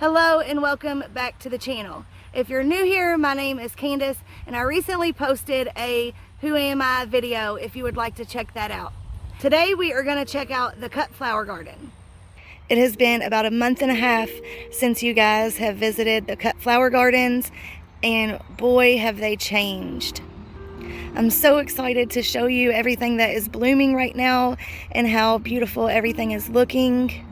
Hello and welcome back to the channel. If you're new here, my name is Candace and I recently posted a Who Am I video if you would like to check that out. Today we are going to check out the Cutflower garden. It has been about a month and a half since you guys have visited the Cutflower gardens, and boy have they changed. I'm so excited to show you everything that is blooming right now and how beautiful everything is looking.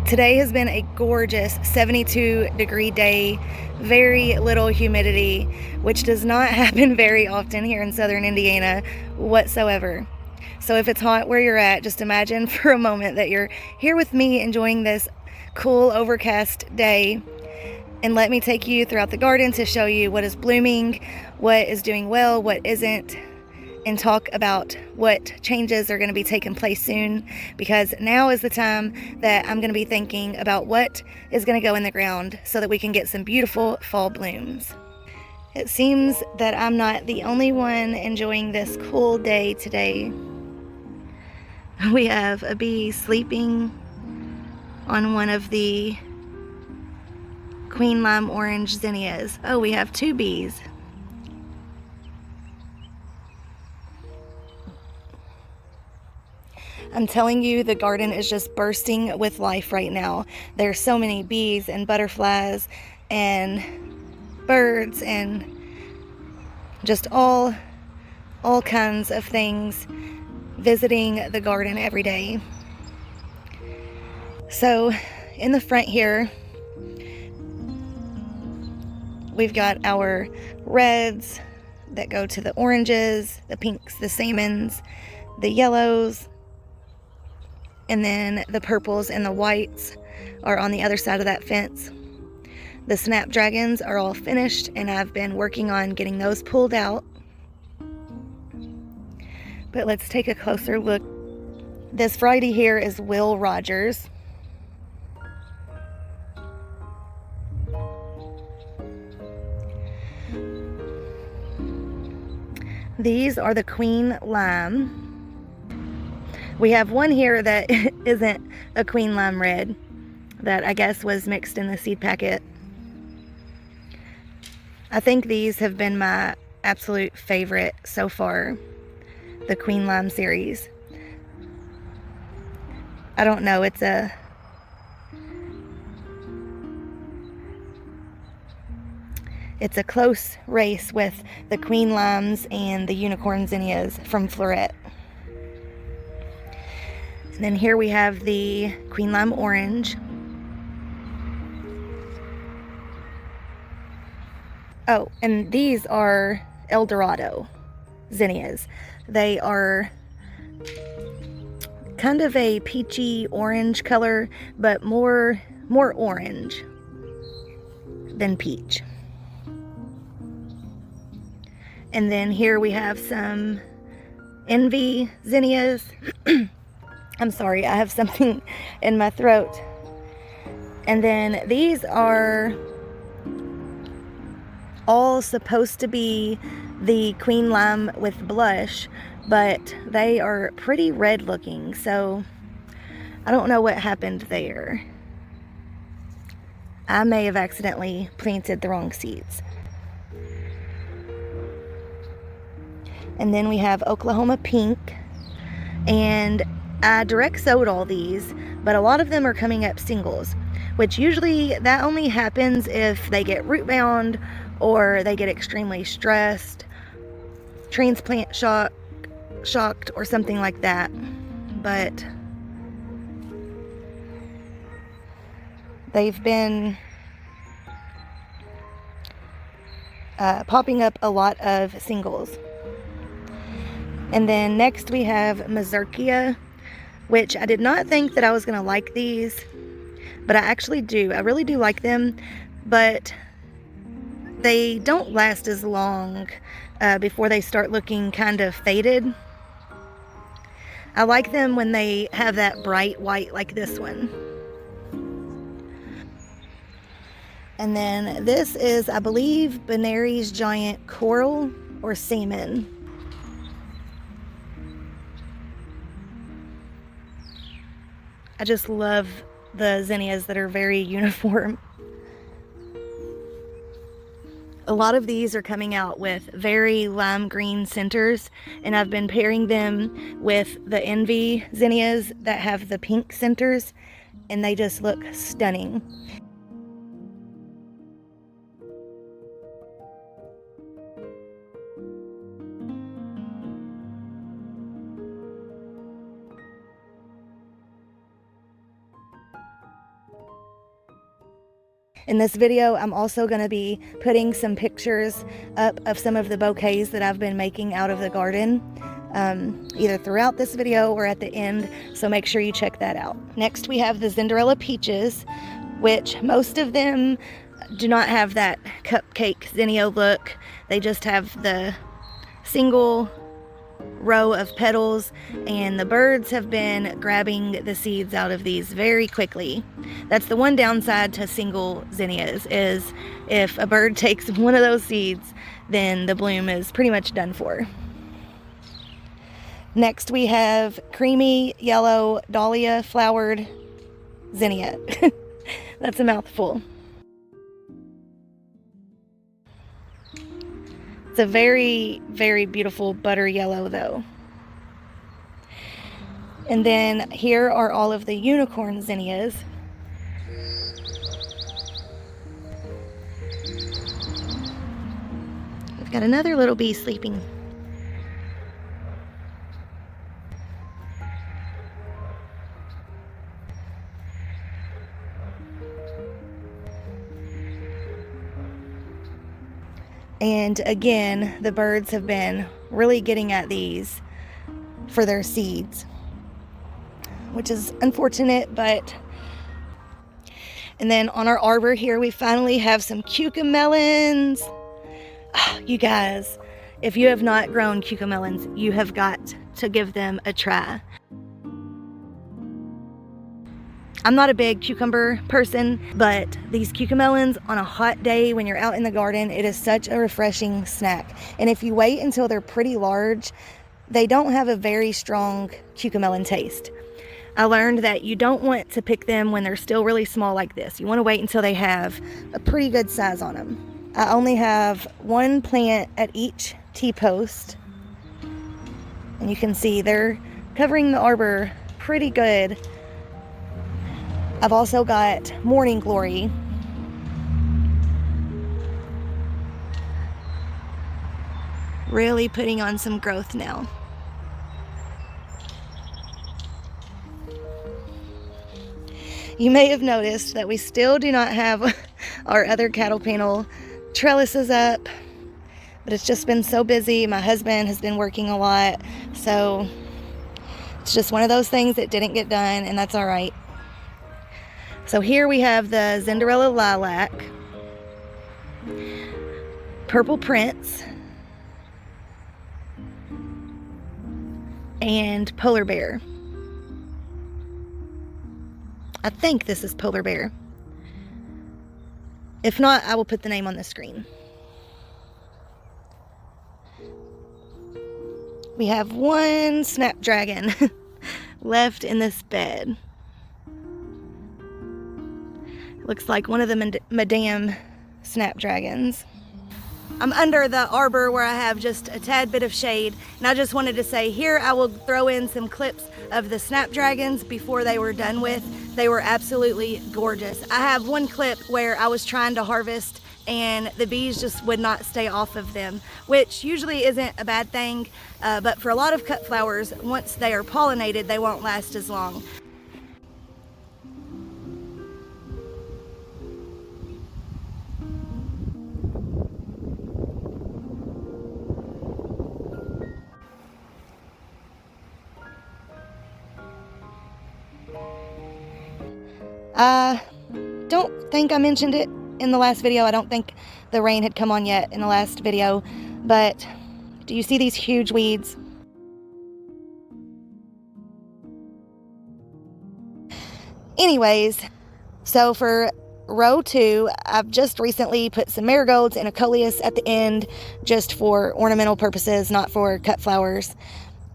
Today has been a gorgeous 72-degree day, very little humidity, which does not happen very often here in southern Indiana whatsoever. So if it's hot where you're at, just imagine for a moment that you're here with me enjoying this cool overcast day, and let me take you throughout the garden to show you what is blooming, what is doing well, what isn't, and talk about what changes are going to be taking place soon, because now is the time that I'm going to be thinking about what is going to go in the ground so that we can get some beautiful fall blooms. It seems that I'm not the only one enjoying this cool day today. We have a bee sleeping on one of the Queen Lime Orange Zinnias. Oh, we have two bees. I'm telling you, the garden is just bursting with life right now. There's so many bees and butterflies and birds and just all kinds of things visiting the garden every day. So in the front here, we've got our reds that go to the oranges, the pinks, the salmons, the yellows, and then the purples and the whites are on the other side of that fence. The snapdragons are all finished, and I've been working on getting those pulled out. But let's take a closer look. This variety here is Will Rogers. These are the Queen Lime. We have one here that isn't a Queen Lime Red, that I guess was mixed in the seed packet. I think these have been my absolute favorite so far, the Queen Lime series. I don't know, it's a close race with the Queen Limes and the Unicorn Zinnias from Floret. And then here we have the Queen Lime Orange. Oh, and these are Dorado Zinnias. They are kind of a peachy orange color, but more orange than peach. And then here we have some Envy Zinnias. I'm sorry, I have something in my throat. And then these are all supposed to be the Queen Lime with blush, but they are pretty red looking, so I don't know what happened there. I may have accidentally planted the wrong seeds. And then we have Oklahoma Pink, and I direct sowed all these, but a lot of them are coming up singles, which usually that only happens if they get root bound or they get extremely stressed, transplant shocked or something like that. But they've been popping up a lot of singles. And then next we have Mizerkia, which I did not think that I was going to like these, but I actually do. I really do like them, but they don't last as long before they start looking kind of faded. I like them when they have that bright white like this one. And then this is, I believe, Benary's Giant Coral or Salmon. I just love the zinnias that are very uniform. A lot of these are coming out with very lime green centers, and I've been pairing them with the Envy Zinnias that have the pink centers, and they just look stunning. In this video, I'm also going to be putting some pictures up of some of the bouquets that I've been making out of the garden, either throughout this video or at the end, so make sure you check that out. Next, we have the Cinderella Peaches, which most of them do not have that cupcake zinnia look. They just have the single row of petals, and the birds have been grabbing the seeds out of these very quickly. That's the one downside to single zinnias, is if a bird takes one of those seeds, then the bloom is pretty much done for. Next we have creamy yellow dahlia flowered zinnia. That's a mouthful. It's a very, very beautiful butter yellow though. And then here are all of the unicorn zinnias. We've got another little bee sleeping. And again, the birds have been really getting at these for their seeds, which is unfortunate, but... And then on our arbor here, we finally have some cucamelons. Oh, you guys, if you have not grown cucamelons, you have got to give them a try. I'm not a big cucumber person, but these cucamelons on a hot day when you're out in the garden, it is such a refreshing snack. And if you wait until they're pretty large, they don't have a very strong cucamelon taste. I learned that you don't want to pick them when they're still really small like this. You want to wait until they have a pretty good size on them. I only have one plant at each T-post, and you can see they're covering the arbor pretty good. I've also got Morning Glory. Really putting on some growth now. You may have noticed that we still do not have our other cattle panel trellises up, but it's just been so busy. My husband has been working a lot, so it's just one of those things that didn't get done, and that's all right. So here we have the Cinderella Lilac, Purple Prince, and Polar Bear. I think this is Polar Bear. If not, I will put the name on the screen. We have one snapdragon left in this bed. Looks like one of the Madame snapdragons. I'm under the arbor where I have just a tad bit of shade, and I just wanted to say here I will throw in some clips of the snapdragons before they were done with. They were absolutely gorgeous. I have one clip where I was trying to harvest and the bees just would not stay off of them, which usually isn't a bad thing, but for a lot of cut flowers, once they are pollinated, they won't last as long. I don't think I mentioned it in the last video. I don't think the rain had come on yet in the last video, but do you see these huge weeds? Anyways, so for row 2, I've just recently put some marigolds and a coleus at the end just for ornamental purposes, not for cut flowers.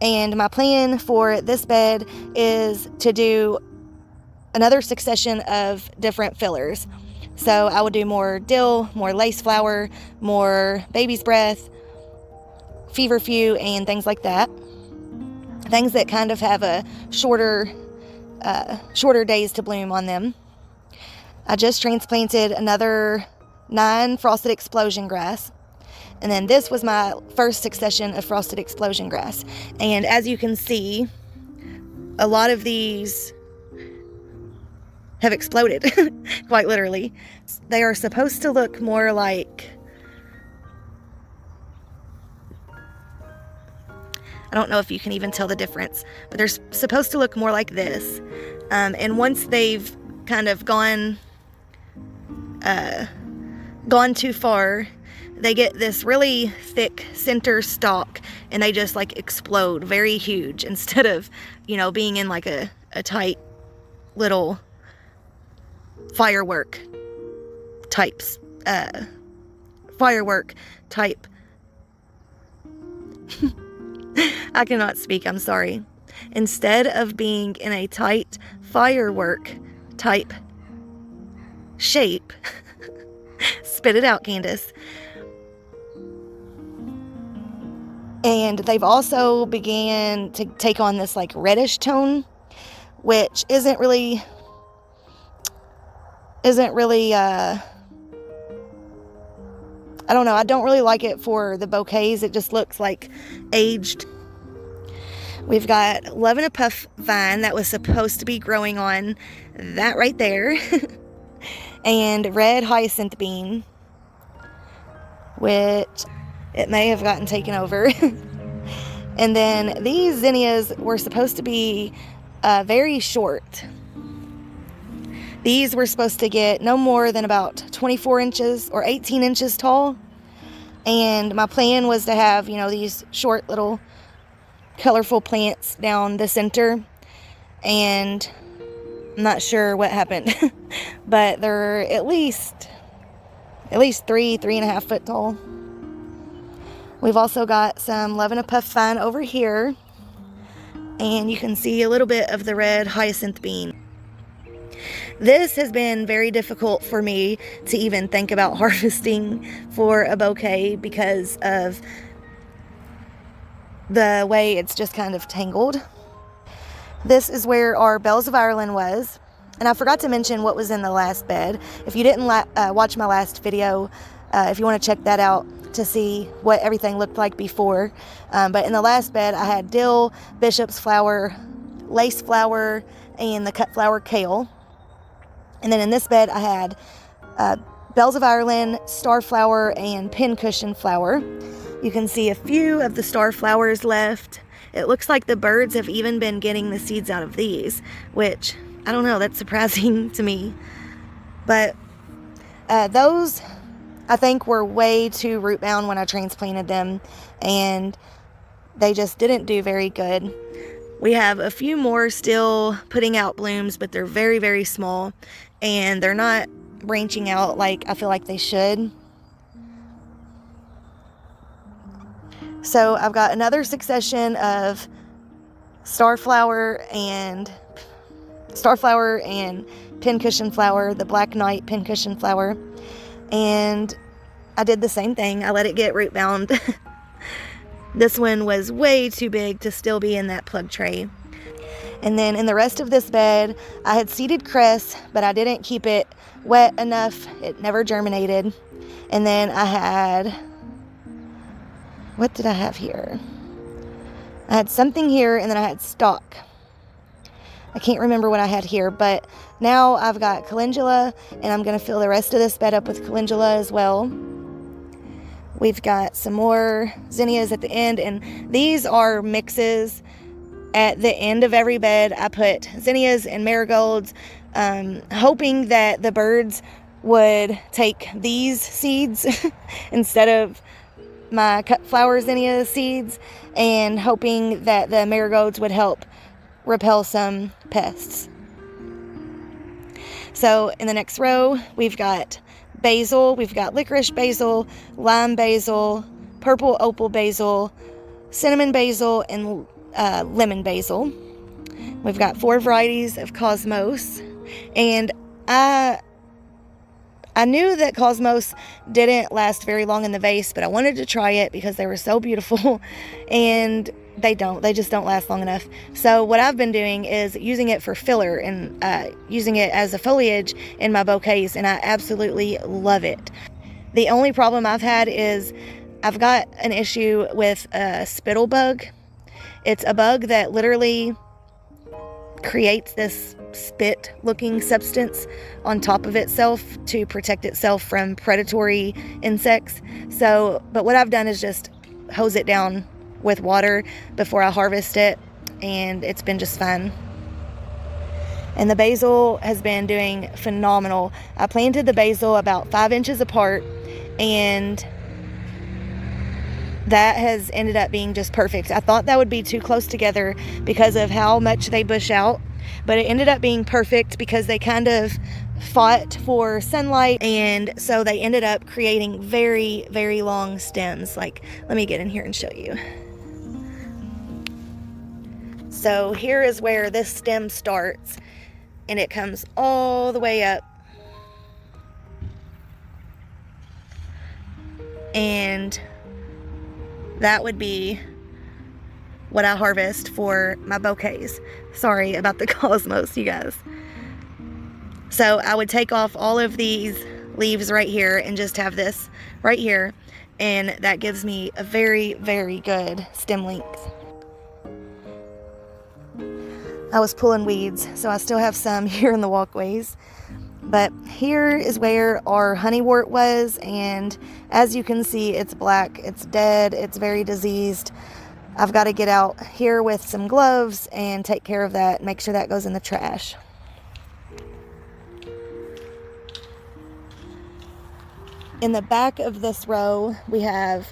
And my plan for this bed is to do another succession of different fillers. So I would do more dill, more lace flower, more baby's breath, feverfew, and things like that. Things that kind of have a shorter days to bloom on them. I just transplanted another 9 frosted explosion grass. And then this was my first succession of frosted explosion grass. And as you can see, a lot of these have exploded, quite literally. They are supposed to look more like, I don't know if you can even tell the difference, but they're supposed to look more like this. And once they've kind of gone too far, they get this really thick center stalk, and they just like explode very huge, instead of, you know, being in like a tight little firework type I cannot speak, I'm sorry. Instead of being in a tight firework type shape, spit it out, Candace. And they've also began to take on this like reddish tone, which isn't really I don't know, I don't really like it for the bouquets. It just looks like aged. We've got Love and a Puff vine that was supposed to be growing on that right there. And red hyacinth bean, which it may have gotten taken over. And then these zinnias were supposed to be very short. These were supposed to get no more than about 24 inches or 18 inches tall. And my plan was to have, you know, these short little colorful plants down the center. And I'm not sure what happened, but they're at least 3.5 foot tall. We've also got some Love and a Puff vine over here, and you can see a little bit of the red hyacinth bean. This has been very difficult for me to even think about harvesting for a bouquet because of the way it's just kind of tangled. This is where our Bells of Ireland was, and I forgot to mention what was in the last bed. If you didn't watch my last video, if you want to check that out to see what everything looked like before. But in the last bed, I had dill, bishop's flower, lace flower, and the Cutflower kale. And then in this bed, I had Bells of Ireland, starflower, and pincushion flower. You can see a few of the starflowers left. It looks like the birds have even been getting the seeds out of these, which, I don't know, that's surprising to me. But those, I think, were way too root bound when I transplanted them, and they just didn't do very good. We have a few more still putting out blooms, but they're very, very small, and they're not branching out like I feel like they should. So I've got another succession of starflower and pincushion flower, the Black Knight pincushion flower, and I did the same thing. I let it get root bound. This one was way too big to still be in that plug tray. And then in the rest of this bed, I had seeded cress, but I didn't keep it wet enough. It never germinated. And then I had, what did I have here? I had something here, and then I had stock. I can't remember what I had here, but now I've got calendula, and I'm going to fill the rest of this bed up with calendula as well. We've got some more zinnias at the end, and these are mixes. At the end of every bed, I put zinnias and marigolds, hoping that the birds would take these seeds instead of my Cutflower zinnia seeds, and hoping that the marigolds would help repel some pests. So in the next row, we've got basil, we've got licorice basil, lime basil, purple opal basil, cinnamon basil, and lemon basil. We've got 4 varieties of cosmos, and I I knew that Cosmos didn't last very long in the vase, but I wanted to try it because they were so beautiful, and they just don't last long enough. So what I've been doing is using it for filler and using it as a foliage in my bouquets, and I absolutely love it. The only problem I've had is I've got an issue with a spittle bug. It's a bug that literally creates this spit looking substance on top of itself to protect itself from predatory insects. But what I've done is just hose it down with water before I harvest it, and it's been just fine. And the basil has been doing phenomenal. I planted the basil about 5 inches apart, and that has ended up being just perfect. I thought that would be too close together because of how much they bush out, but it ended up being perfect because they kind of fought for sunlight, and so they ended up creating very, very long stems. Like, let me get in here and show you. So here is where this stem starts, and it comes all the way up. And that would be what I harvest for my bouquets. Sorry about the Cosmos, you guys. So I would take off all of these leaves right here and just have this right here, and that gives me a very, very good stem length. I was pulling weeds, so I still have some here in the walkways. But here is where our honeywort was, and as you can see, it's black, it's dead, it's very diseased. I've got to get out here with some gloves and take care of that, make sure that goes in the trash. In the back of this row, we have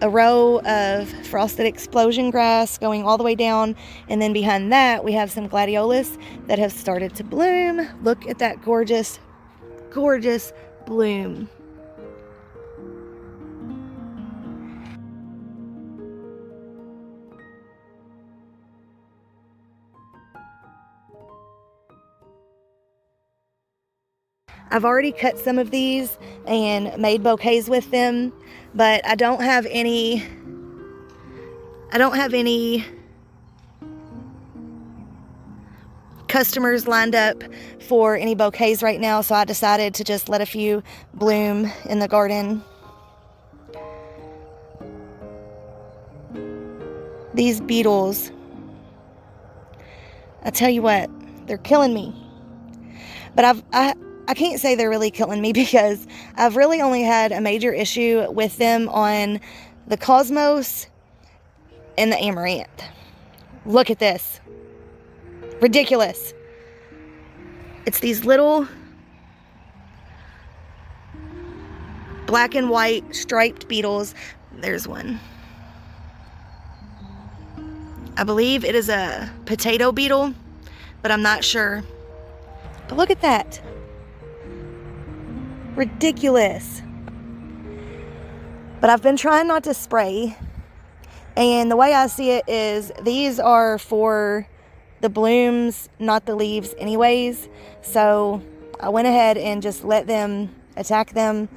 a row of frosted explosion grass going all the way down, and then behind that we have some gladiolus that have started to bloom. Look at that gorgeous, gorgeous bloom. I've already cut some of these and made bouquets with them, but I don't have any customers lined up for any bouquets right now, so I decided to just let a few bloom in the garden. These beetles, I tell you what, they're killing me. But I can't say they're really killing me because I've really only had a major issue with them on the Cosmos and the Amaranth. Look at this. Ridiculous. It's these little black and white striped beetles. There's one. I believe it is a potato beetle, but I'm not sure. But look at that. Ridiculous. But I've been trying not to spray, and the way I see it is these are for the blooms, not the leaves anyways, so I went ahead and just let them attack them.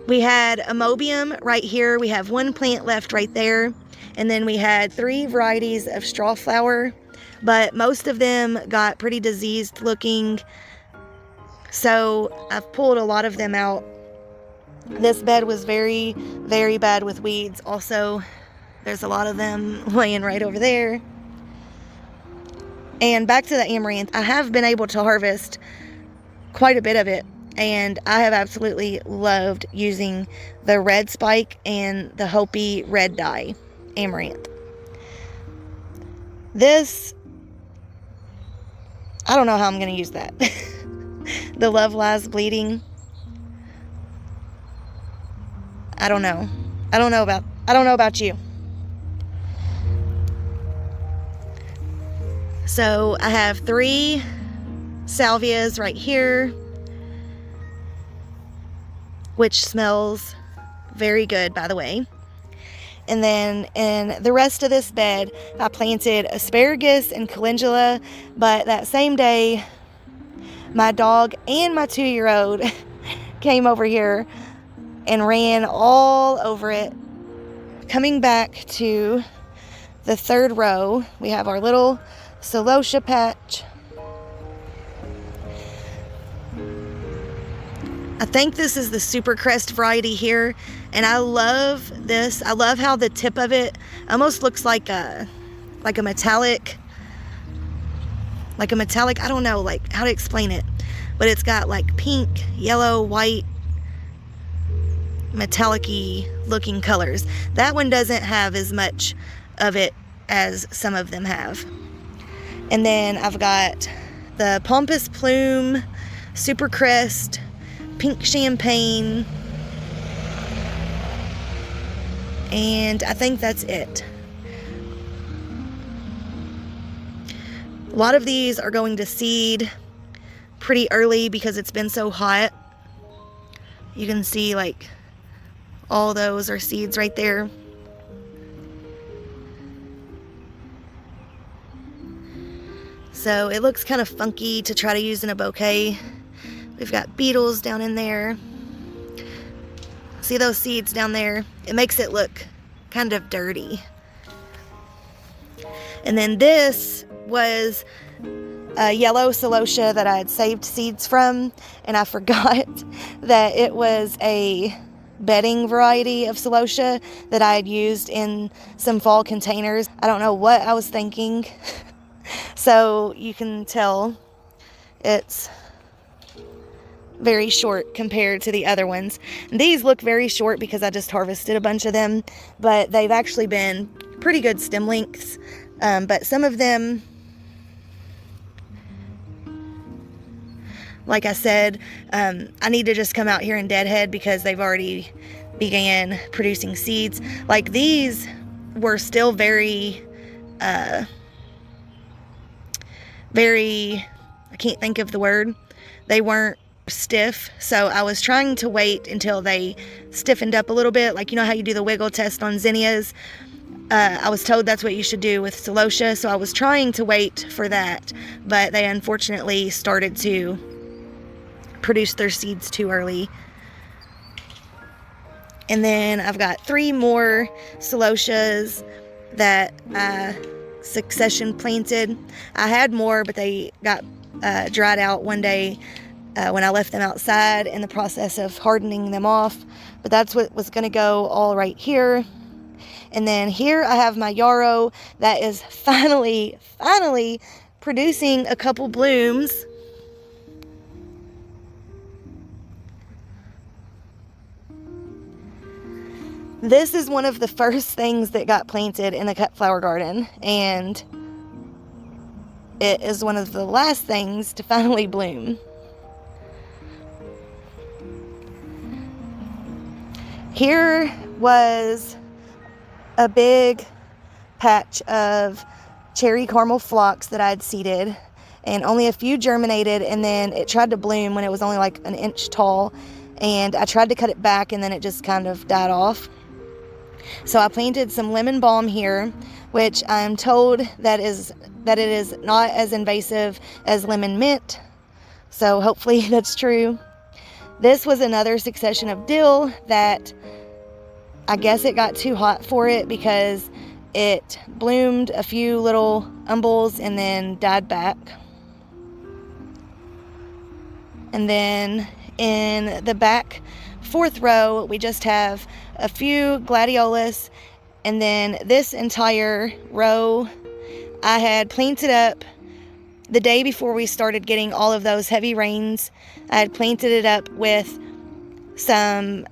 We had Amobium right here. We have one plant left right there, and then we had 3 varieties of straw flower, but most of them got pretty diseased looking, so I've pulled a lot of them out. This bed was very, very bad with weeds. Also, there's a lot of them laying right over there. And back to the amaranth, I have been able to harvest quite a bit of it, and I have absolutely loved using the red spike and the Hopi red dye amaranth. This, I don't know how I'm going to use that. The Love Lies Bleeding. I don't know. I don't know about you. So I have 3 salvias right here, which smells very good, by the way. And then in the rest of this bed, I planted asparagus and calendula, but that same day My dog and my 2-year-old came over here and ran all over it. Coming back to the 3rd row, we have our little Celosia Patch. I think this is the Super Crest variety here, and I love this. I love how the tip of it almost looks like a metallic, I don't know like how to explain it, but it's got like pink, yellow, white, metallic-y looking colors. That one doesn't have as much of it as some of them have. And then I've got the Pompous Plume, Super Crest, Pink Champagne, and I think that's it. A lot of these are going to seed pretty early because it's been so hot. You can see like all those are seeds right there. So it looks kind of funky to try to use in a bouquet. We've got beetles down in there. See those seeds down there? It makes it look kind of dirty. And then this was a yellow celosia that I had saved seeds from, and I forgot that it was a bedding variety of celosia that I had used in some fall containers. I don't know what I was thinking. So you can tell it's very short compared to the other ones. And these look very short because I just harvested a bunch of them, but they've actually been pretty good stem lengths. But some of them, like I said, I need to just come out here and deadhead because they've already began producing seeds. Like these were still very, I can't think of the word. They weren't stiff, so I was trying to wait until they stiffened up a little bit, like you know how you do the wiggle test on zinnias. I was told that's what you should do with celosia, so I was trying to wait for that, but they unfortunately started to produce their seeds too early. And then I've got 3 more celosias that I succession planted. I had more, but they got dried out one day when I left them outside in the process of hardening them off. But that's what was going to go all right here. And then here I have my yarrow that is finally producing a couple blooms. This is one of the first things that got planted in the Cutflower garden, and it is one of the last things to finally bloom. Here was a big patch of cherry caramel phlox that I had seeded, and only a few germinated, and then it tried to bloom when it was only like an inch tall, and I tried to cut it back and then it just kind of died off. So I planted some lemon balm here, which I'm told that it is not as invasive as lemon mint, so hopefully that's true. This was another succession of dill that I guess it got too hot for it because it bloomed a few little umbels and then died back. And then in the back 4th row, we just have a few gladiolus, and then this entire row I had planted up the day before we started getting all of those heavy rains. I had planted it up with some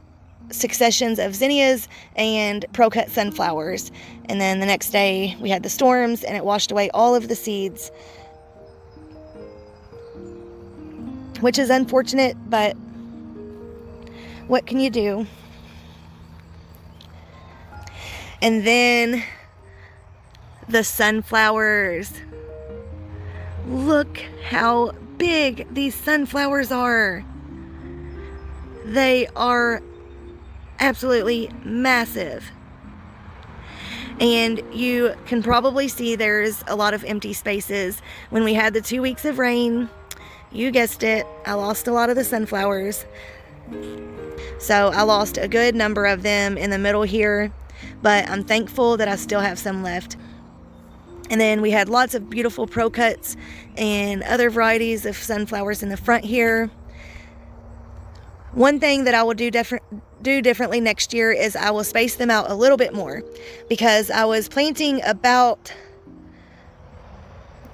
successions of zinnias and pro-cut sunflowers, and then the next day we had the storms and it washed away all of the seeds, which is unfortunate, but what can you do? And then the sunflowers. Look how big these sunflowers are. They are absolutely massive. And you can probably see there's a lot of empty spaces. When we had the 2 weeks of rain, you guessed it, I lost a lot of the sunflowers. So I lost a good number of them in the middle here, but I'm thankful that I still have some left. And then we had lots of beautiful pro cuts and other varieties of sunflowers in the front here. One thing that I will do differently next year is I will space them out a little bit more, because I was planting about,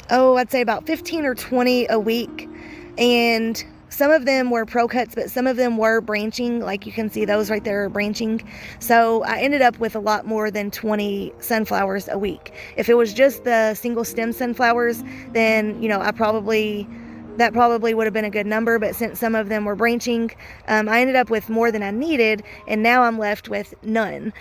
I'd say about 15 or 20 a week, and some of them were pro cuts, but some of them were branching. Like you can see, those right there are branching. So I ended up with a lot more than 20 sunflowers a week. If it was just the single stem sunflowers, then, you know, that probably would have been a good number. But since some of them were branching, I ended up with more than I needed, and now I'm left with none,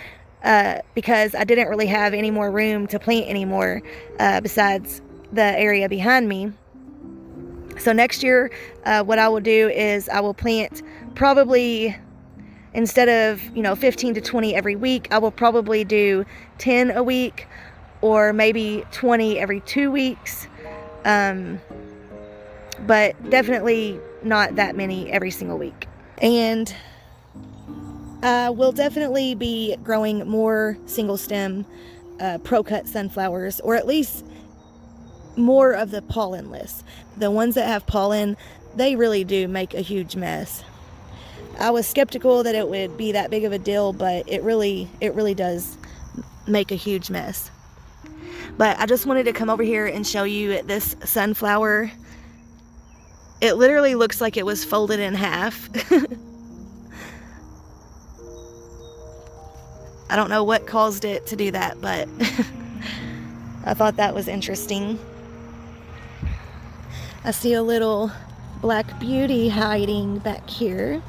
because I didn't really have any more room to plant anymore, besides the area behind me. So next year, what I will do is I will plant probably, instead of, you know, 15 to 20 every week, I will probably do 10 a week, or maybe 20 every 2 weeks. But definitely not that many every single week. And I will definitely be growing more single stem pro cut sunflowers, or at least more of the pollenless. The ones that have pollen, they really do make a huge mess. I was skeptical that it would be that big of a deal, but it really does make a huge mess. But I just wanted to come over here and show you this sunflower. It literally looks like it was folded in half. I don't know what caused it to do that, but I thought that was interesting. I see a little black beauty hiding back here.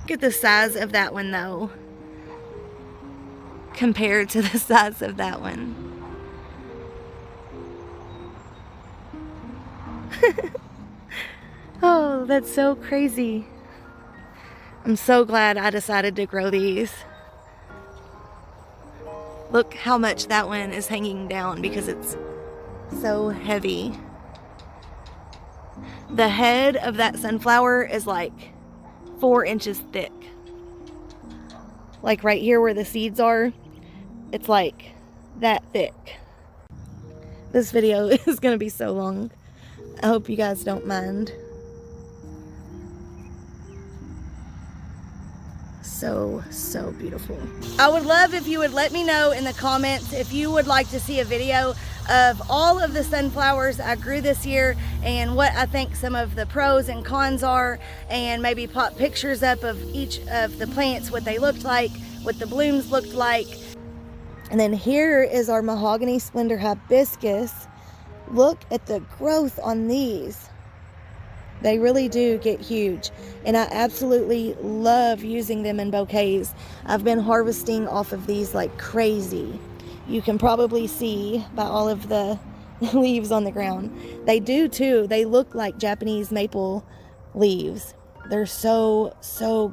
Look at the size of that one though, compared to the size of that one. Oh, that's so crazy. I'm so glad I decided to grow these. Look how much that one is hanging down because it's so heavy. The head of that sunflower is like 4 inches thick. Like right here where the seeds are, it's like that thick. This video is gonna be so long. I hope you guys don't mind. So beautiful. I would love if you would let me know in the comments if you would like to see a video of all of the sunflowers I grew this year, and what I think some of the pros and cons are, and maybe pop pictures up of each of the plants, what they looked like, what the blooms looked like. And then here is our Mahogany Splendor Hibiscus. Look at the growth on these. They really do get huge, and I absolutely love using them in bouquets. I've been harvesting off of these like crazy. You can probably see by all of the leaves on the ground. They do too. They look like Japanese maple leaves. They're so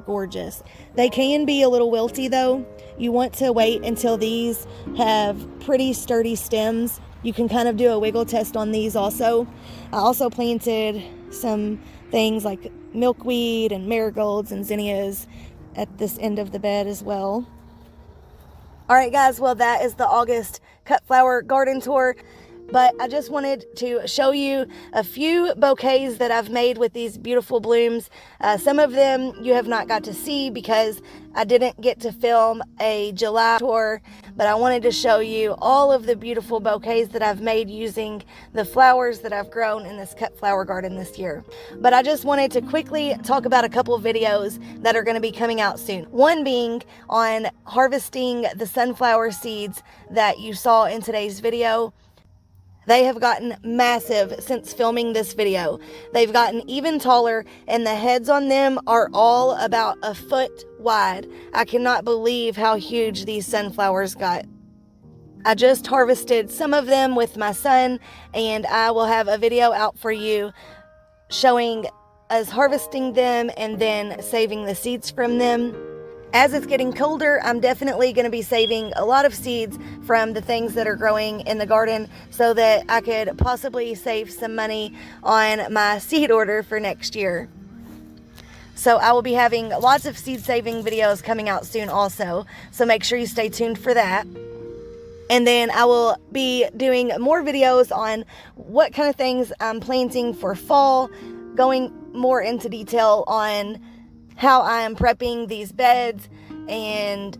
gorgeous. They can be a little wilty though. You want to wait until these have pretty sturdy stems. You can kind of do a wiggle test on these also. I also planted some things like milkweed and marigolds and zinnias at this end of the bed as well. All right guys, well that is the August Cutflower garden tour. But I just wanted to show you a few bouquets that I've made with these beautiful blooms. Some of them you have not got to see because I didn't get to film a July tour, but I wanted to show you all of the beautiful bouquets that I've made using the flowers that I've grown in this Cutflower garden this year. But I just wanted to quickly talk about a couple of videos that are going to be coming out soon. One being on harvesting the sunflower seeds that you saw in today's video. They have gotten massive since filming this video. They've gotten even taller, and the heads on them are all about a foot wide. I cannot believe how huge these sunflowers got. I just harvested some of them with my son, and I will have a video out for you showing us harvesting them and then saving the seeds from them. As it's getting colder, I'm definitely going to be saving a lot of seeds from the things that are growing in the garden so that I could possibly save some money on my seed order for next year. So I will be having lots of seed saving videos coming out soon also, so make sure you stay tuned for that. And then I will be doing more videos on what kind of things I'm planting for fall, going more into detail on how I am prepping these beds and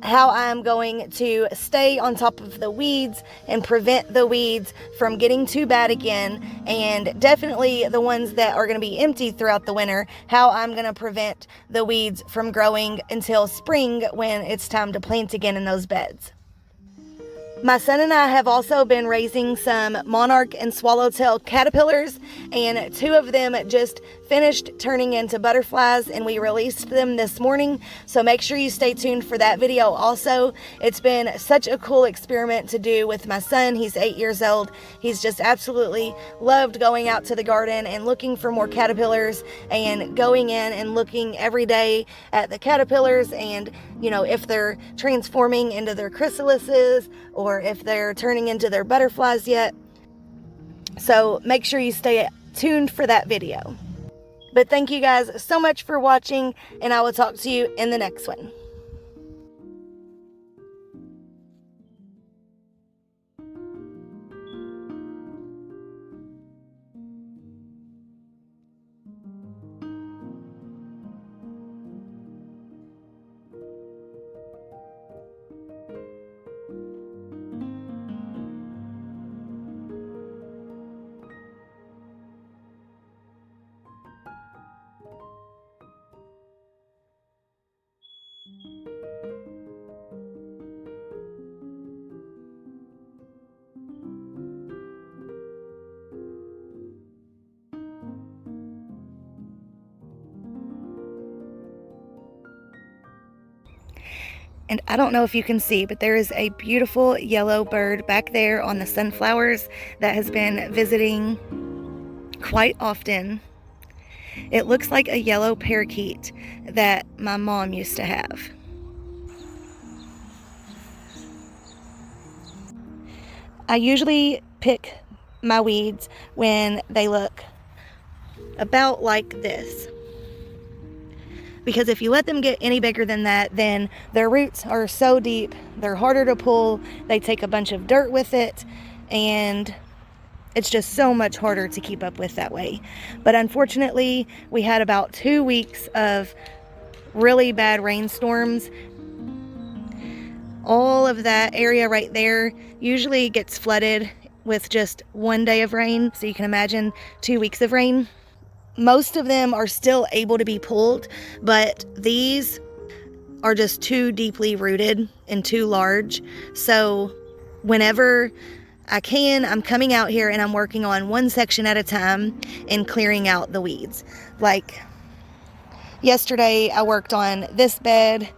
how I'm going to stay on top of the weeds and prevent the weeds from getting too bad again, and definitely the ones that are going to be empty throughout the winter, how I'm going to prevent the weeds from growing until spring when it's time to plant again in those beds. My son and I have also been raising some Monarch and Swallowtail caterpillars, and 2 of them just finished turning into butterflies, and we released them this morning, so make sure you stay tuned for that video also. It's been such a cool experiment to do with my son. He's 8 years old. He's just absolutely loved going out to the garden and looking for more caterpillars and going in and looking every day at the caterpillars and, you know, if they're transforming into their chrysalises or if they're turning into their butterflies yet. So make sure you stay tuned for that video. But thank you guys so much for watching, and I will talk to you in the next one. And I don't know if you can see, but there is a beautiful yellow bird back there on the sunflowers that has been visiting quite often. It looks like a yellow parakeet that my mom used to have. I usually pick my weeds when they look about like this, because if you let them get any bigger than that, then their roots are so deep, they're harder to pull, they take a bunch of dirt with it, and it's just so much harder to keep up with that way. But unfortunately, we had about 2 weeks of really bad rainstorms. All of that area right there usually gets flooded with just 1 day of rain, so you can imagine 2 weeks of rain. Most of them are still able to be pulled, but these are just too deeply rooted and too large. So whenever I can, I'm coming out here and I'm working on one section at a time and clearing out the weeds. Like yesterday, I worked on this bed,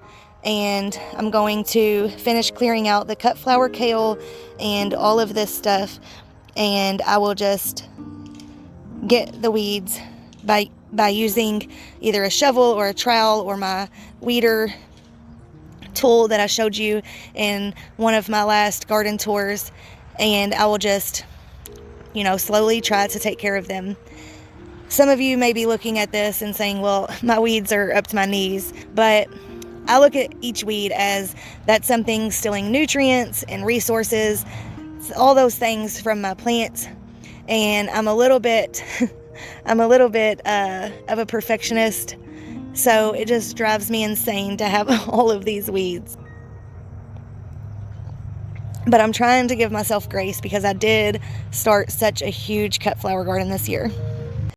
and I'm going to finish clearing out the Cutflower kale and all of this stuff, and I will just get the weeds by using either a shovel or a trowel or my weeder tool that I showed you in one of my last garden tours, and I will just, you know, slowly try to take care of them. Some of you may be looking at this and saying, well, my weeds are up to my knees, but I look at each weed as that's something stealing nutrients and resources, all those things from my plants, and I'm a little bit of a perfectionist, so it just drives me insane to have all of these weeds. But I'm trying to give myself grace because I did start such a huge cut flower garden this year.